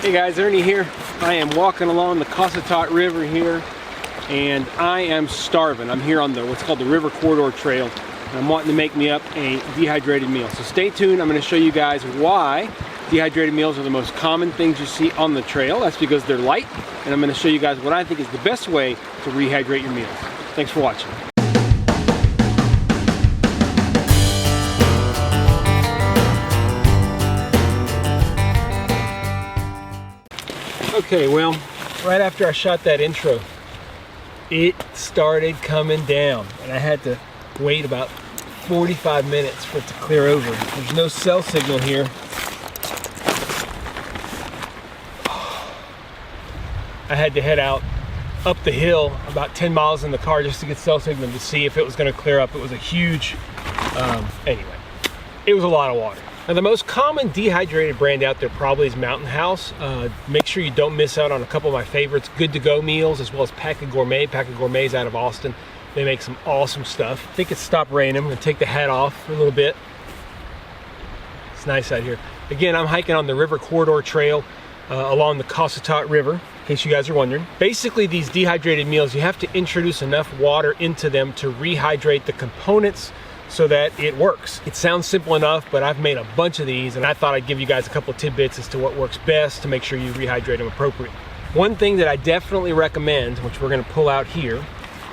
Hey guys, Ernie here. I am walking along the Cossatot River here, and I am starving. I'm here on the what's called the River Corridor Trail, and I'm wanting to make me up a dehydrated meal. So stay tuned. I'm going to show you guys why dehydrated meals are the most common things you see on the trail. That's because they're light, and I'm going to show you guys what I think is the best way to rehydrate your meals. Thanks for watching. Okay, well, right after I shot that intro, it started coming down, and I had to wait about 45 minutes for it to clear over. There's no cell signal here. I had to head out up the hill about 10 miles in the car just to get cell signal to see if it was going to clear up. It was a huge, anyway, it was a lot of water. Now the most common dehydrated brand out there probably is Mountain House. Make sure you don't miss out on a couple of my favorites, Good to Go meals, as well as Pack of Gourmet. Pack of Gourmet is out of Austin. They make some awesome stuff. I think it's stopped raining. I'm gonna take the hat off for a little bit. It's nice out here. Again, I'm hiking on the River Corridor Trail along the Cossatot River, in case you guys are wondering. Basically, these dehydrated meals, you have to introduce enough water into them to rehydrate the components so that it works. It sounds simple enough, but I've made a bunch of these, and I thought I'd give you guys a couple of tidbits as to what works best to make sure you rehydrate them appropriately. One thing that I definitely recommend, which we're gonna pull out here,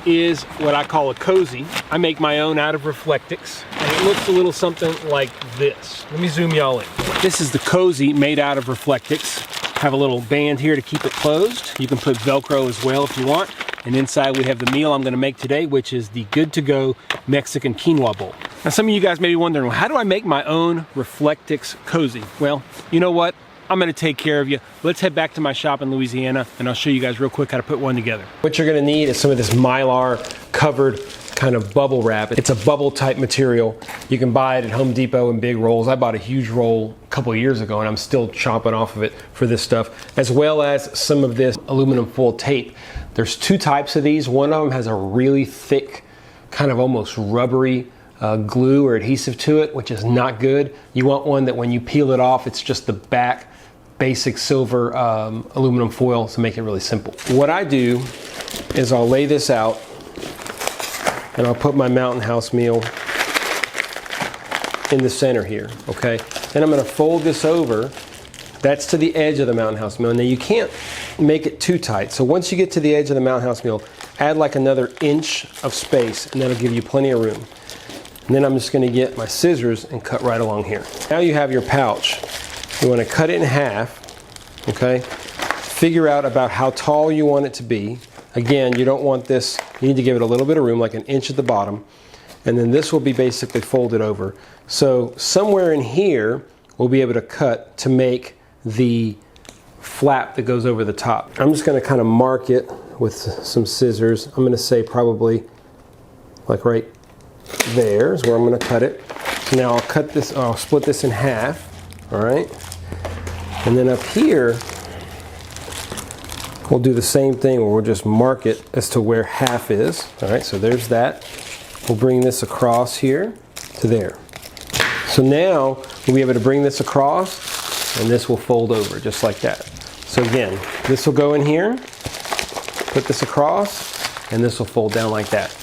is what I call a cozy. I make my own out of Reflectix, and it looks a little something like this. Let me zoom y'all in. This is the cozy made out of Reflectix. Have a little band here to keep it closed. You can put Velcro as well if you want. And inside we have the meal I'm gonna make today, which is the Good to Go Mexican quinoa bowl. Now some of you guys may be wondering, well, how do I make my own Reflectix cozy? Well, you know what? I'm gonna take care of you. Let's head back to my shop in Louisiana, and I'll show you guys real quick how to put one together. What you're gonna need is some of this Mylar covered kind of bubble wrap. It's a bubble type material. You can buy it at Home Depot in big rolls. I bought a huge roll a couple of years ago, and I'm still chomping off of it for this stuff, as well as some of this aluminum foil tape. There's two types of these. One of them has a really thick, kind of almost rubbery glue or adhesive to it, which is not good. You want one that when you peel it off, it's just the back basic silver aluminum foil to make it really simple. What I do is I'll lay this out, and I'll put my Mountain House meal in the center here, okay? Then I'm gonna fold this over. That's to the edge of the Mountain House meal. Now you can't make it too tight. So once you get to the edge of the Mountain House meal, add like another inch of space, and that'll give you plenty of room. And then I'm just gonna get my scissors and cut right along here. Now you have your pouch. You wanna cut it in half, okay? Figure out about how tall you want it to be. Again, you don't want this, you need to give it a little bit of room, like an inch at the bottom. And then this will be basically folded over. So somewhere in here, we'll be able to cut to make the flap that goes over the top. I'm just gonna kind of mark it with some scissors. I'm gonna say probably like right there is where I'm gonna cut it. So now I'll cut this, I'll split this in half, all right? And then up here, we'll do the same thing where we'll just mark it as to where half is. All right, so there's that. We'll bring this across here to there. So now we'll be able to bring this across, and this will fold over just like that. So again, this will go in here, put this across, and this will fold down like that.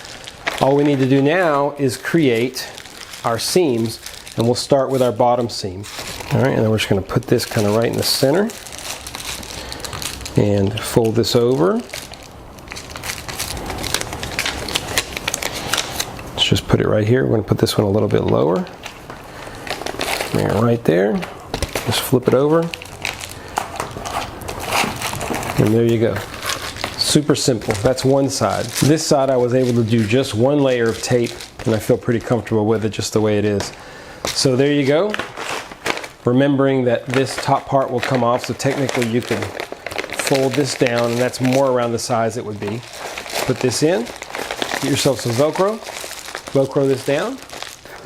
All we need to do now is create our seams, and we'll start with our bottom seam. All right, and then we're just gonna put this kind of right in the center and fold this over. Let's just put it right here. We're gonna put this one a little bit lower. Bring it right there. Just flip it over. And there you go. Super simple. That's one side. This side I was able to do just one layer of tape, and I feel pretty comfortable with it just the way it is. So there you go. Remembering that this top part will come off, so technically you can fold this down, and that's more around the size it would be. Put this in, get yourself some Velcro, Velcro this down,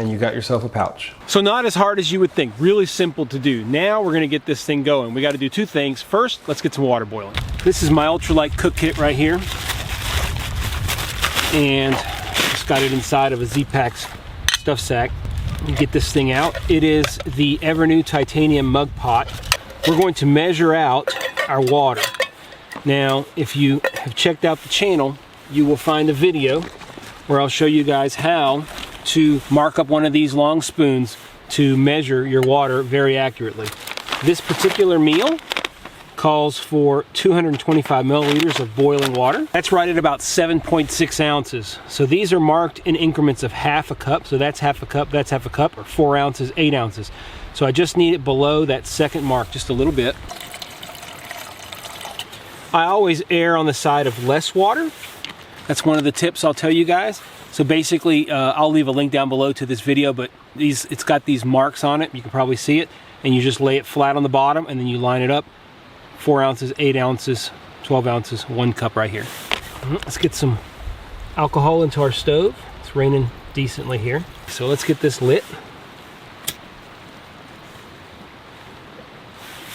and you got yourself a pouch. So not as hard as you would think, really simple to do. Now we're gonna get this thing going. We gotta do two things. First, let's get some water boiling. This is my ultralight cook kit right here. And just got it inside of a Z-Packs stuff sack. You get this thing out. It is the Evernew titanium mug pot. we're going to measure out our water. Now, if you have checked out the channel, you will find a video where I'll show you guys how to mark up one of these long spoons to measure your water very accurately. This particular meal calls for 225 milliliters of boiling water. That's right at about 7.6 ounces. So these are marked in increments of half a cup. So that's half a cup, that's half a cup, or 4 ounces, 8 ounces. So I just need it below that second mark just a little bit. I always err on the side of less water. That's one of the tips I'll tell you guys. So basically, I'll leave a link down below to this video, but it's got these marks on it. You can probably see it. And you just lay it flat on the bottom and then you line it up. 4 ounces, 8 ounces, 12 ounces, 1 cup right here. Let's get some alcohol into our stove. It's raining decently here. So let's get this lit.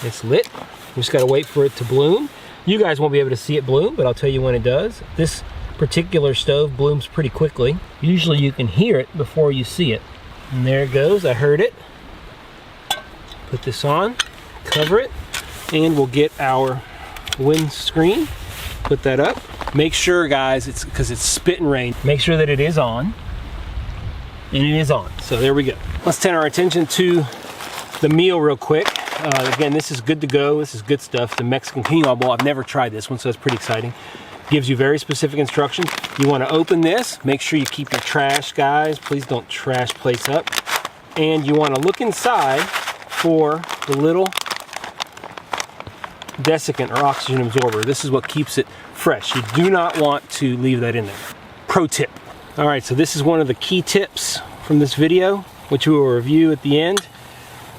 It's lit. We just gotta wait for it to bloom. You guys won't be able to see it bloom, but I'll tell you when it does. This particular stove blooms pretty quickly. Usually you can hear it before you see it. And there it goes, I heard it. Put this on, cover it, and we'll get our windscreen, put that up. Make sure, guys, because it's spitting rain, make sure that it is on, and it is on. So there we go. Let's turn our attention to the meal real quick. Again, this is good to go. This is good stuff. The Mexican quinoa bowl. I've never tried this one, so it's pretty exciting. Gives you very specific instructions. You want to open this. Make sure you keep your trash, guys. Please don't trash plates up. And you want to look inside for the little desiccant or oxygen absorber. This is what keeps it fresh. You do not want to leave that in there. Pro tip. All right, so this is one of the key tips from this video, which we will review at the end.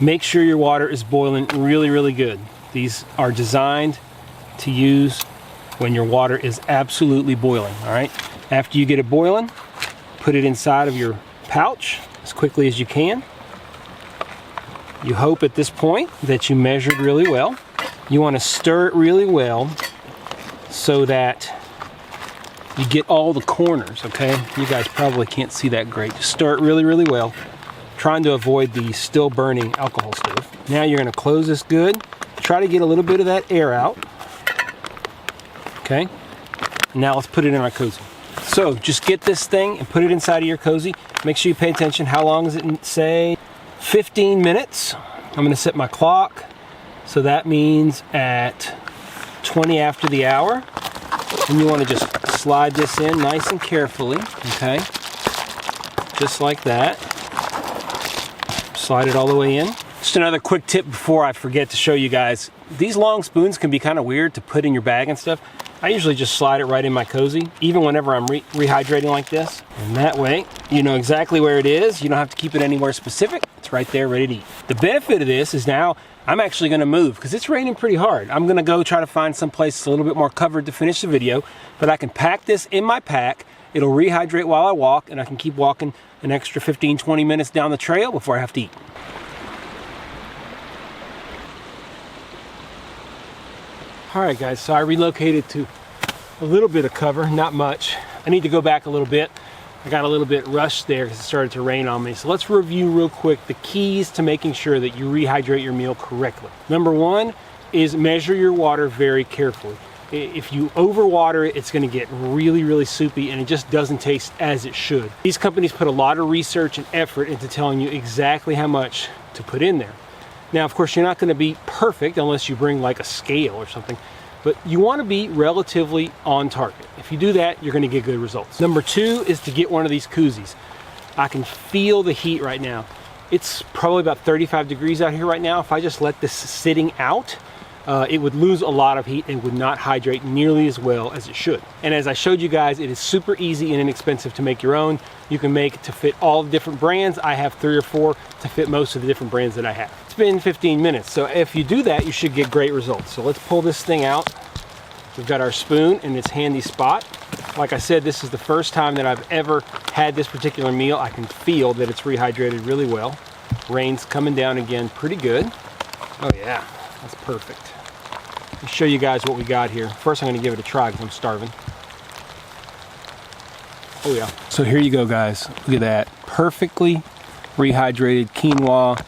Make sure your water is boiling really, really good. These are designed to use when your water is absolutely boiling, all right? After you get it boiling, put it inside of your pouch as quickly as you can. You hope at this point that you measured really well. You want to stir it really well so that you get all the corners, okay? You guys probably can't see that great. Just stir it really, really well, trying to avoid the still burning alcohol stove. Now you're going to close this good. Try to get a little bit of that air out. Okay? Now let's put it in our cozy. So just get this thing and put it inside of your cozy. Make sure you pay attention. How long does it say? 15 minutes. I'm going to set my clock. So that means at 20 after the hour. And you want to just slide this in nice and carefully, okay? Just like that. Slide it all the way in. Just another quick tip before I forget to show you guys. These long spoons can be kind of weird to put in your bag and stuff. I usually just slide it right in my cozy, even whenever I'm rehydrating like this. And that way, you know exactly where it is. You don't have to keep it anywhere specific. It's right there, ready to eat. The benefit of this is now I'm actually gonna move because it's raining pretty hard. I'm gonna go try to find some place that's a little bit more covered to finish the video, but I can pack this in my pack. It'll rehydrate while I walk, and I can keep walking an extra 15, 20 minutes down the trail before I have to eat. All right, guys, so I relocated to a little bit of cover, not much. I need to go back a little bit. I got a little bit rushed there because it started to rain on me. So let's review real quick the keys to making sure that you rehydrate your meal correctly. Number one is measure your water very carefully. If you overwater it, it's going to get really, really soupy, and it just doesn't taste as it should. These companies put a lot of research and effort into telling you exactly how much to put in there. Now, of course, you're not going to be perfect unless you bring like a scale or something, but you want to be relatively on target. If you do that, you're going to get good results. Number two is to get one of these koozies. I can feel the heat right now. It's probably about 35 degrees out here right now. If I just let this sitting out, it would lose a lot of heat and would not hydrate nearly as well as it should. And as I showed you guys, it is super easy and inexpensive to make your own. You can make it to fit all the different brands. I have 3 or 4 to fit most of the different brands that I have. It's been 15 minutes, so if you do that, you should get great results. So let's pull this thing out. We've got our spoon in its handy spot. Like I said, this is the first time that I've ever had this particular meal. I can feel that it's rehydrated really well. Rain's coming down again pretty good. Oh yeah, that's perfect. Let me show you guys what we got here. First, I'm gonna give it a try because I'm starving. Oh yeah. So here you go, guys. Look at that. Perfectly rehydrated quinoa,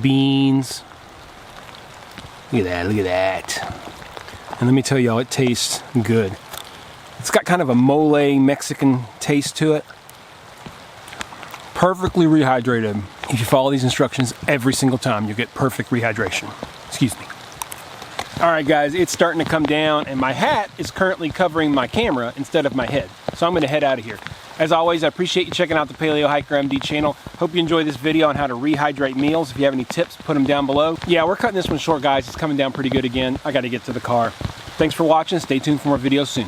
beans. Look at that, look at that. And let me tell y'all, it tastes good. It's got kind of a mole Mexican taste to it. Perfectly rehydrated. If you follow these instructions every single time, you'll get perfect rehydration. Excuse me. All right, guys, it's starting to come down, and my hat is currently covering my camera instead of my head. So I'm gonna head out of here. As always, I appreciate you checking out the Paleo Hiker MD channel. Hope you enjoyed this video on how to rehydrate meals. If you have any tips, put them down below. Yeah, we're cutting this one short, guys. It's coming down pretty good again. I gotta get to the car. Thanks for watching. Stay tuned for more videos soon.